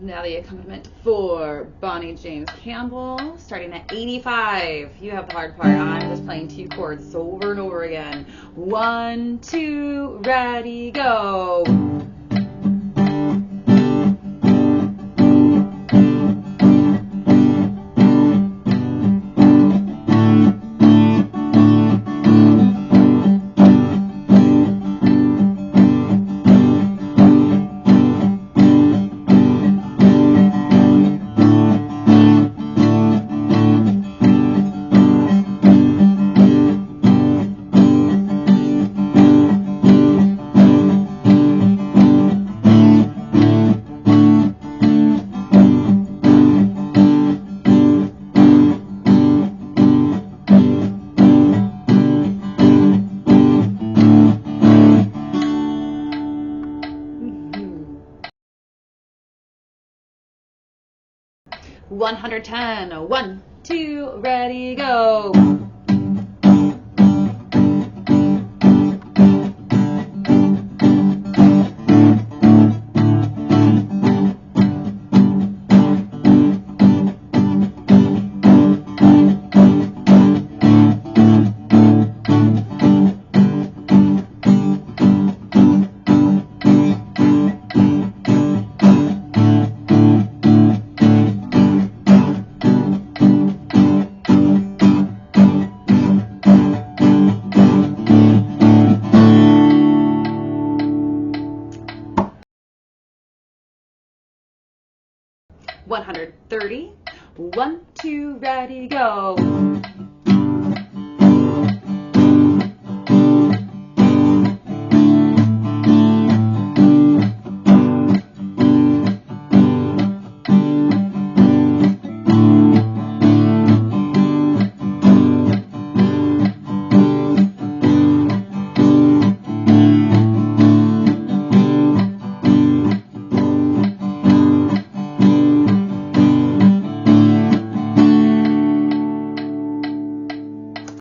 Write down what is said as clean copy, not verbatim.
Now the accompaniment for Bonny James Campbell, starting at 85. You have the hard part. I'm just playing two chords over and over again. 1, 2, ready, go. $110. 1, 2, ready, go. $130. 1, 2, ready, go.